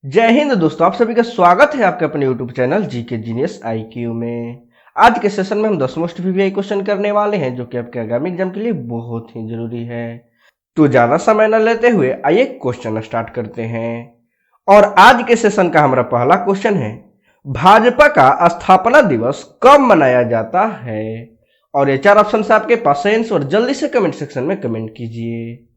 जय हिंद दोस्तों, आप सभी का स्वागत है आपके अपने YouTube channel GK genius IQ में। आज के सेशन में हम 10 मोस्ट वीवीआई क्वेश्चन करने वाले हैं जो कि आपके आगामी एग्जाम के लिए बहुत ही जरूरी है। तो ज्यादा समय न लेते हुए आइए क्वेश्चन स्टार्ट करते हैं। और आज के सेशन का हमारा पहला क्वेश्चन है, भाजपा का स्थापना दिवस कब मनाया जाता है? और ये 4 ऑप्शन आपके पास है आंसर, जल्दी से कमेंट सेक्शन में कमेंट कीजिए।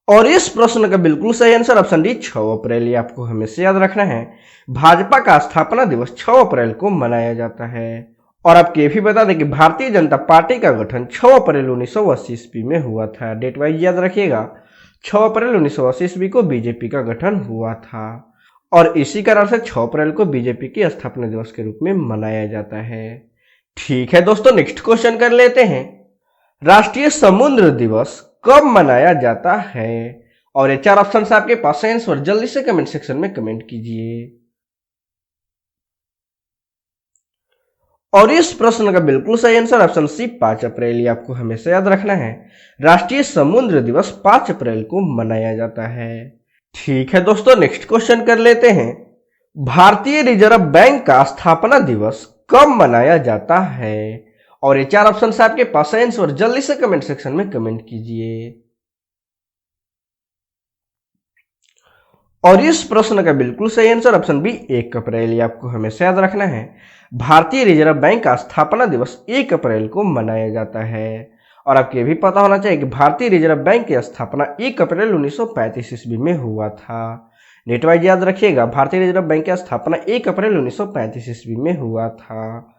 और इस प्रश्न का बिल्कुल सही आंसर ऑप्शन डी 6 अप्रैल। ये आपको हमेशा याद रखना है, भाजपा का स्थापना दिवस 6 अप्रैल को मनाया जाता है। और आपको ये भी बता दें कि भारतीय जनता पार्टी का गठन 6 अप्रैल 1980 ईस्वी में हुआ था। डेट वाइज याद रखिएगा, 6 अप्रैल 1980 ईस्वी को बीजेपी का गठन हुआ था। और इसी कारण से 6 अप्रैल को बीजेपी की स्थापना दिवस के रूप में मनाया जाता है। ठीक है दोस्तों, नेक्स्ट क्वेश्चन कर लेते हैं, राष्ट्रीय समुद्र दिवस कब मनाया जाता है? और ये 4 ऑप्शन आपके पास है आंसर, जल्दी से कमेंट सेक्शन में कमेंट कीजिए। और इस प्रश्न का बिल्कुल सही आंसर ऑप्शन सी 5 अप्रैल। ये आपको हमेशा याद रखना है, राष्ट्रीय समुद्र दिवस 5 अप्रैल को मनाया जाता है। ठीक है दोस्तों, नेक्स्ट क्वेश्चन कर लेते हैं, भारतीय रिजर्व बैंक का स्थापना दिवस कब मनाया जाता है? और ये 4 ऑप्शन आपके पास है आंसर, जल्दी से कमेंट सेक्शन में कमेंट कीजिए। और इस प्रश्न का बिल्कुल सही आंसर ऑप्शन बी 1 अप्रैल। ये आपको हमेशा याद रखना है, भारतीय रिजर्व बैंक का स्थापना दिवस 1 अप्रैल को मनाया जाता है। और आपको ये भी पता होना चाहिए कि भारतीय रिजर्व बैंक की स्थापना 1 अप्रैल 1935 ईस्वी में हुआ था। डेट वाइज याद रखिएगा, भारतीय रिजर्व बैंक की स्थापना 1 अप्रैल 1935 ईस्वी में हुआ था।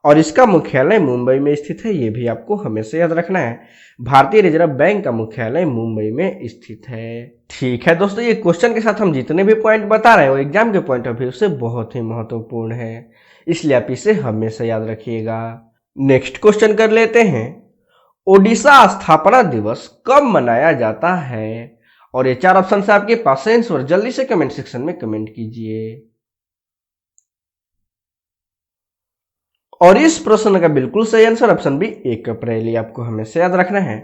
और इसका मुख्यालय मुंबई में स्थित है। ये भी आपको हमेशा याद रखना है, भारतीय रिजर्व बैंक का मुख्यालय मुंबई में स्थित है। ठीक है दोस्तों, ये क्वेश्चन के साथ हम जितने भी पॉइंट बता रहे हैं वो एग्जाम के पॉइंट ऑफ व्यू से बहुत ही महत्वपूर्ण है, इसलिए आप इसे हमेशा याद रखिएगा। नेक्स्ट क्वेश्चन कर लेते हैं, ओडिशा स्थापना दिवस कब मनाया जाता है? और ये 4 ऑप्शन से आपके पास है आंसर, जल्दी से कमेंट सेक्शन में कमेंट कीजिए। और इस प्रश्न का बिल्कुल सही आंसर ऑप्शन बी 1 अप्रैल। ये आपको हमेशा याद रखना है,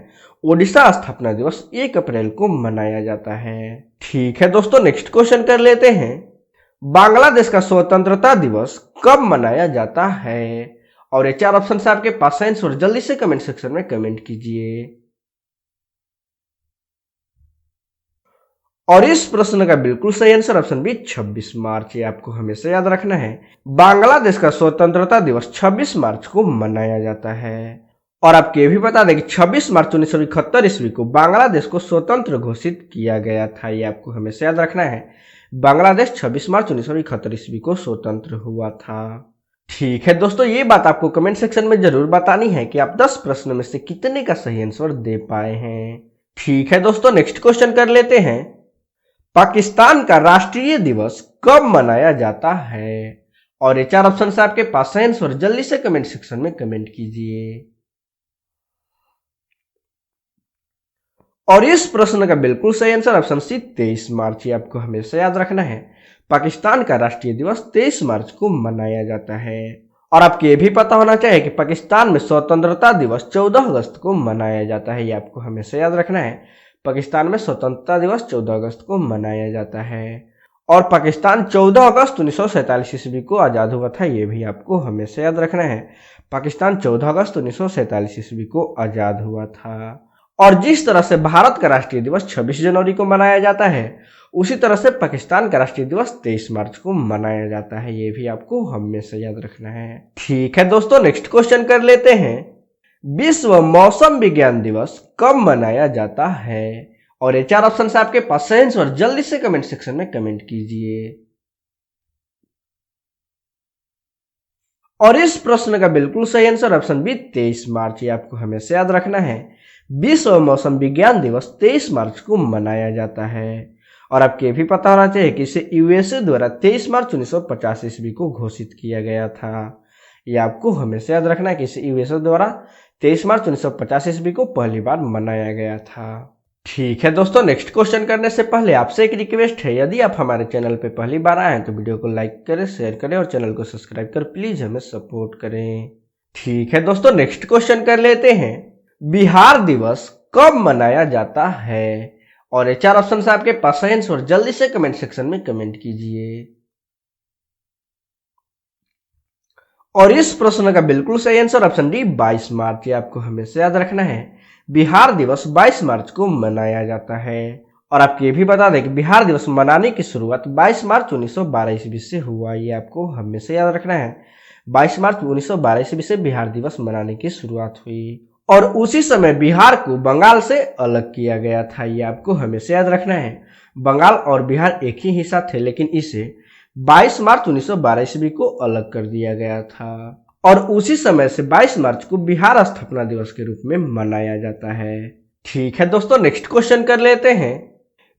ओडिशा स्थापना दिवस 1 अप्रैल को मनाया जाता है। ठीक है दोस्तों, नेक्स्ट क्वेश्चन कर लेते हैं, बांग्लादेश का स्वतंत्रता दिवस कब मनाया जाता है? और ये 4 ऑप्शन आपके पास है आंसर, जल्दी से कमेंट सेक्शन में कमेंट कीजिए। और इस प्रश्न का बिल्कुल सही आंसर ऑप्शन बी 26 मार्च। ये आपको हमेशा याद रखना है, बांग्लादेश का स्वतंत्रता दिवस 26 मार्च को मनाया जाता है। और आपको ये भी बता दें कि 26 मार्च 1971 ईस्वी को बांग्लादेश को स्वतंत्र घोषित किया गया था। ये आपको हमेशा याद रखना है, बांग्लादेश 26 मार्च 1971 ईस्वी को स्वतंत्र हुआ था। ठीक है दोस्तों, ये बात आपको कमेंट सेक्शन में जरूर बतानी है कि आप 10 प्रश्न में से कितने का सही आंसर दे पाए हैं। ठीक है दोस्तों, नेक्स्ट क्वेश्चन कर लेते हैं, पाकिस्तान का राष्ट्रीय दिवस कब मनाया जाता है? और ये 4 ऑप्शन आपके पास है आंसर, जल्दी से कमेंट सेक्शन में कमेंट कीजिए। और इस प्रश्न का बिल्कुल सही आंसर ऑप्शन सी 23 मार्च। ये आपको हमेशा याद रखना है, पाकिस्तान का राष्ट्रीय दिवस 23 मार्च को मनाया जाता है। और आपको ये भी पता होना चाहिए कि पाकिस्तान में स्वतंत्रता दिवस 14 अगस्त को मनाया जाता है। ये आपको हमेशा याद रखना है, पाकिस्तान में स्वतंत्रता दिवस 14 अगस्त को मनाया जाता है। और पाकिस्तान 14 अगस्त 1947 ईस्वी को आज़ाद हुआ था। ये भी आपको हमेशा याद रखना है, पाकिस्तान 14 अगस्त 1947 ईस्वी को आज़ाद हुआ था। और जिस तरह से भारत का राष्ट्रीय दिवस 26 जनवरी को मनाया जाता है, उसी तरह से पाकिस्तान का राष्ट्रीय दिवस 23 मार्च को मनाया जाता है। ये भी आपको हमेशा याद रखना है। ठीक है दोस्तों, नेक्स्ट क्वेश्चन कर लेते हैं, विश्व मौसम विज्ञान दिवस कब मनाया जाता है? और ये 4 ऑप्शन आपके पास है आंसर, जल्दी से कमेंट सेक्शन में कमेंट कीजिए। और इस प्रश्न का बिल्कुल सही आंसर ऑप्शन बी 23 मार्च। ये आपको हमेशा याद रखना है, विश्व मौसम विज्ञान दिवस 23 मार्च को मनाया जाता है। और आपको ये भी पता होना चाहिए कि इसे यूएसए द्वारा 23 मार्च 1950 ईस्वी को घोषित किया गया था। ये आपको हमेशा याद रखना है कि इसे यूएसए द्वारा 23 मार्च 1950 ईस्वी को पहली बार मनाया गया था। ठीक है दोस्तों, नेक्स्ट क्वेश्चन करने से पहले आपसे एक रिक्वेस्ट है, यदि आप हमारे चैनल पे पहली बार आए हैं तो वीडियो को लाइक करें, शेयर करें और चैनल को सब्सक्राइब कर प्लीज हमें सपोर्ट करें। ठीक है दोस्तों, नेक्स्ट क्वेश्चन कर लेते हैं, बिहार दिवस कब मनाया जाता है? और ये 4 ऑप्शन है आपके पास सही आंसर, जल्दी से कमेंट सेक्शन में कमेंट कीजिए। और इस प्रश्न का बिल्कुल सही आंसर ऑप्शन डी 22 मार्च। ये आपको हमेशा याद रखना है, बिहार दिवस 22 मार्च को मनाया जाता है। और आपको ये भी बता दें कि बिहार दिवस मनाने की शुरुआत 22 मार्च 1912 ईस्वी से हुआ। ये आपको हमेशा याद रखना है, 22 मार्च 1912 ईस्वी से बिहार दिवस मनाने की शुरुआत हुई। और उसी समय बिहार को बंगाल से अलग किया गया था। ये आपको हमेशा याद रखना है, बंगाल और बिहार एक ही हिस्सा थे, लेकिन इसे 22 मार्च 1912 ईस्वी को अलग कर दिया गया था। और उसी समय से 22 मार्च को बिहार स्थापना दिवस के रूप में मनाया जाता है। ठीक है दोस्तों, नेक्स्ट क्वेश्चन कर लेते हैं।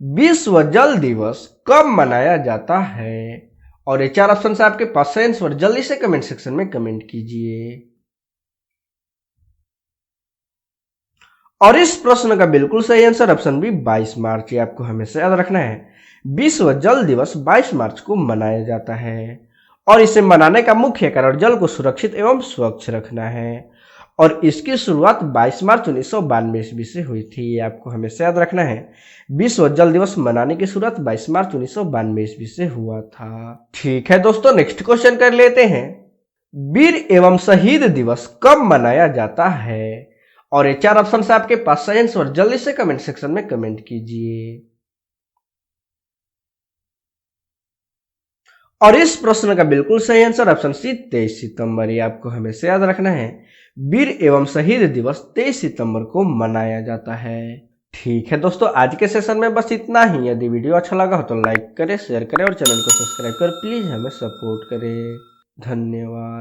विश्व जल दिवस कब मनाया जाता है? और ये 4 ऑप्शन है आपके पास सही आंसर, जल्दी से कमेंट सेक्शन में कमेंट कीजिए। और इस प्रश्न का बिल्कुल सही आंसर ऑप्शन बी 22 मार्च। ये आपको हमेशा याद रखना है, विश्व जल दिवस 22 मार्च को मनाया जाता है। और इसे मनाने का मुख्य कारण जल को सुरक्षित एवं स्वच्छ रखना है। और इसकी शुरुआत 22 मार्च 1992 ईस्वी से हुई थी। ये आपको हमेशा याद रखना है, विश्व जल दिवस मनाने की शुरुआत 22 मार्च 1992 ईस्वी से हुआ था। ठीक है दोस्तों, नेक्स्ट क्वेश्चन कर लेते हैं। वीर एवं शहीद दिवस कब मनाया जाता है? और ये 4 ऑप्शन है आपके पास सही आंसर, जल्दी से कमेंट सेक्शन में कमेंट कीजिए। और इस प्रश्न का बिल्कुल सही आंसर ऑप्शन सी 23 सितंबर। ये आपको हमेशा याद रखना है, वीर एवं शहीद दिवस 23 सितंबर को मनाया जाता है। ठीक है दोस्तों, आज के सेशन में बस इतना ही। यदि वीडियो अच्छा लगा हो तो लाइक करें, शेयर करें और चैनल को सब्सक्राइब कर प्लीज हमें सपोर्ट करें। धन्यवाद।